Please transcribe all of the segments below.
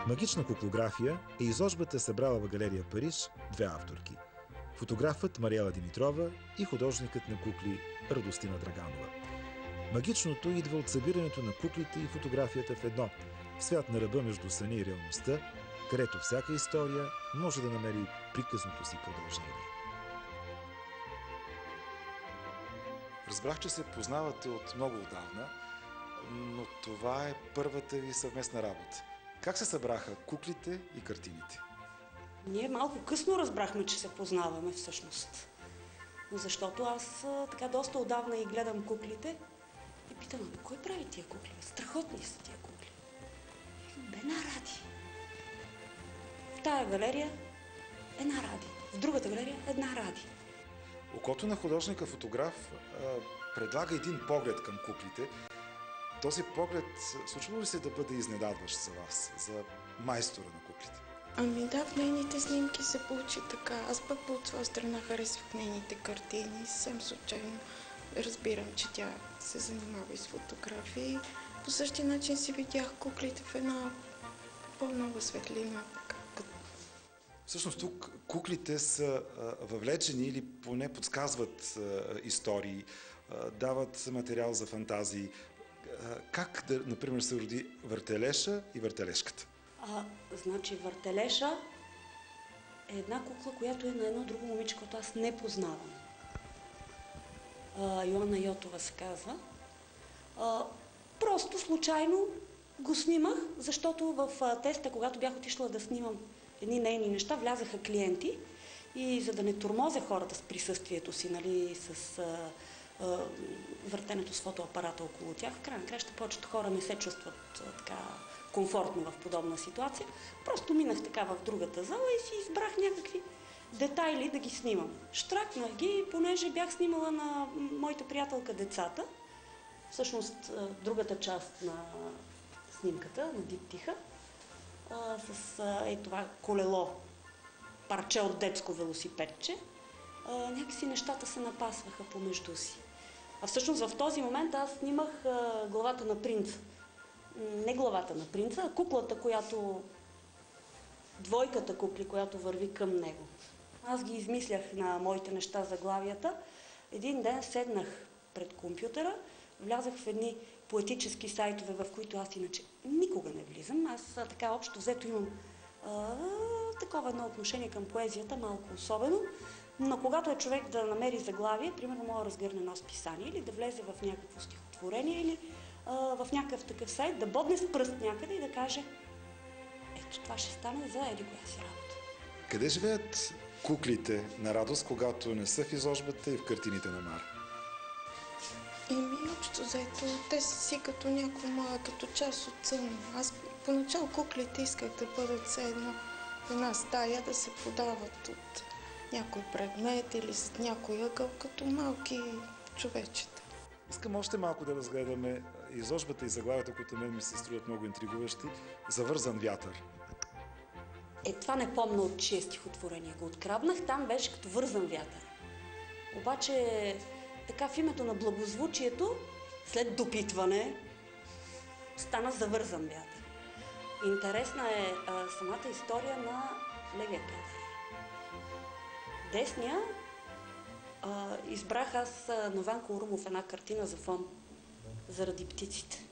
Магична куклография е изложбата събрала в галерия Париж две авторки – фотографът Мариела Димитрова и художникът на кукли Радостина Драганова. Магичното идва от събирането на куклите и фотографията в едно, в свят на ръба между съня и реалността, където всяка история може да намери приказното си продължение. Разбрах, че се познавате от много отдавна, но това е първата ви съвместна работа. Как се събраха куклите и картините? Ние малко късно разбрахме, че се познаваме всъщност. Защото аз така доста отдавна и гледам куклите и питам, кой прави тия кукли? Страхотни са тия кукли. Една Ради. В тая галерия една Ради. В другата галерия една Ради. Окото на художника-фотограф предлага един поглед към куклите. Този поглед случва ли се да бъде изненадващ за вас, за майстора на куклите? Ами да, в нейните снимки се получи така. Аз пък от своя страна харесвах нейните картини. Съвсем случайно разбирам, че тя се занимава и с фотографии. По същия начин си видях куклите в една по-нова светлина. Всъщност тук куклите са въвлечени или поне подсказват истории, дават материал за фантазии. Как, например, се роди Въртелеша и Въртележката? Значи Въртелеша е една кукла, която е на едно друго момиче, което аз не познавам. Йоанна Йотова се казва. Просто случайно го снимах, защото в теста, когато бях отишла да снимам едни нейни неща, влязаха клиенти и за да не тормозя хората с присъствието си, нали, с въртенето с фотоапарата около тях, в крайна краща повечето хора не се чувстват така комфортно в подобна ситуация. Просто минах така в другата зала и си избрах някакви детайли да ги снимам. Штракнах ги, понеже бях снимала на моята приятелка децата. Всъщност другата част на снимката, на диптиха, с това колело, парче от детско велосипедче, някакси нещата се напасваха помежду си. А всъщност в този момент аз снимах главата на принца. Не главата на принца, а куклата, която... двойката кукли, която върви към него. Аз ги измислях на моите неща заглавията. Един ден седнах пред компютъра, влязах в едни поетически сайтове, в които аз иначе никога не влизам. Аз така общо взето имам такова едно отношение към поезията, малко особено. Но когато е човек да намери заглавие, примерно мога да разгърне едно списание или да влезе в някакво стихотворение или в някакъв такъв сайт, да бодне с пръст някъде и да каже: ето това ще стане за еди коя си работа. Къде живеят куклите на Радост, когато не са в изложбата и в картините на Мара? Общо заето, те са си като някой моя, като част от сън. Аз поначало куклите исках да бъдат все едно в една стая, да се подават от някой предмет или с някой ъгъл, като малки човечета. Искам още малко да разгледаме изложбата и заглавията, които мен ми се струват много интригуващи. Завързан вятър. Това не помня от чие стихотворение го откраднах, там беше като вързан вятър. Обаче така в името на благозвучието, след допитване, стана завързан вятър. Интересна е самата история на левия кадър. Десния избрах аз на Ванко Урумов една картина за фон, заради птиците.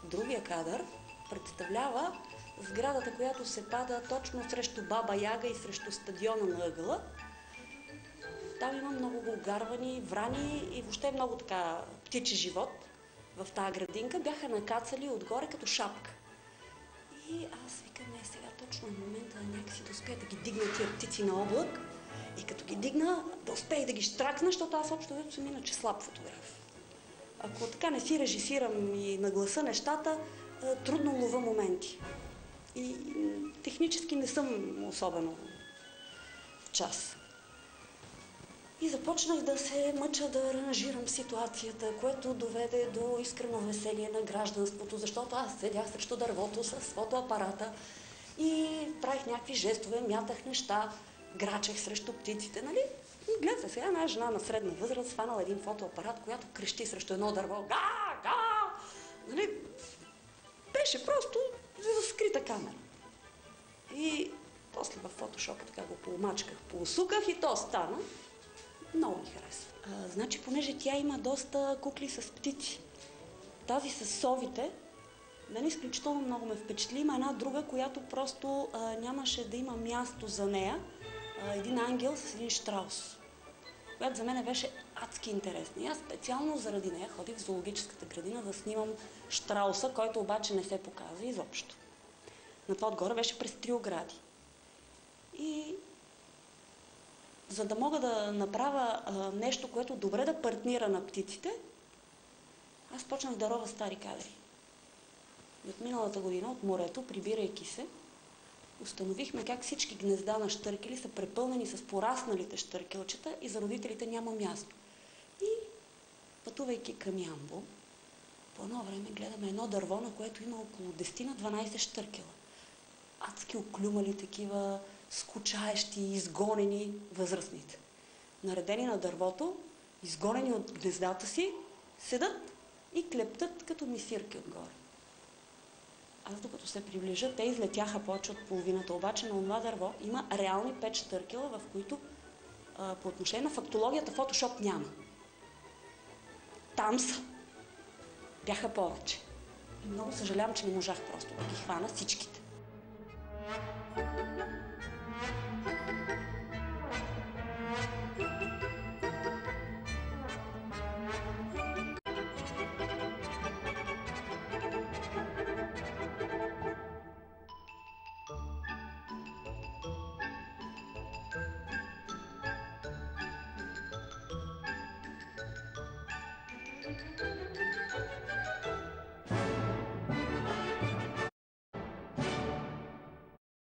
Другия кадър представлява сградата, която се пада точно срещу Баба Яга и срещу стадиона на ъгъла. Там има много гарвани, врани и въобще много така птичи живот в тази градинка. Бяха накацали отгоре като шапка. И аз викам, сега точно в момента някакси да успея да ги дигна тия птици на облак и като ги дигна да успея да ги штракна, защото аз общо вече съм иначе слаб фотограф. Ако така не си режисирам и нагласа нещата, трудно лова моменти. И технически не съм особено в час. И започнах да се мъча да аранжирам ситуацията, което доведе до искрено веселие на гражданството, защото аз седях срещу дървото с фотоапарата и правих някакви жестове, мятах неща, грачех срещу птиците, нали? И гледате сега една жена на средна възраст, фанала един фотоапарат, която крещи срещу едно дърво. Га! Га! Нали? Беше просто скрита камера. И после в фотошопа така го поумачках, поусуках и то стана. Много ми харесва. Значи, понеже тя има доста кукли с птици. Тази с совите, мен изключително много ме впечатли. Има една друга, която просто нямаше да има място за нея. Един ангел с един щраус, която за мен беше адски интересна. И аз специално заради нея ходих в зоологическата градина да снимам щрауса, който обаче не се показва изобщо. На това отгоре беше през 3 огради. И за да мога да направя нещо, което добре да партнира на птиците, аз почнах да ровя стари кадри. И от миналата година, от морето, прибирайки се, установихме как всички гнезда на щъркели са препълнени с порасналите щъркелчета и за родителите няма място. И пътувайки към Ямбол, по едно време гледаме едно дърво, на което има около 10-12 щъркела. Адски оклюмали такива, скучаещи, изгонени възрастните. Наредени на дървото, изгонени от гнездата си, седат и клептат като мисирки отгоре. Аз докато се приближа, те излетяха повече от половината, обаче на това дърво има реални 5 щъркела, в които по отношение на фактологията фотошоп няма. Там са. Бяха повече. И много съжалявам, че не можах просто да ги хвана всичките.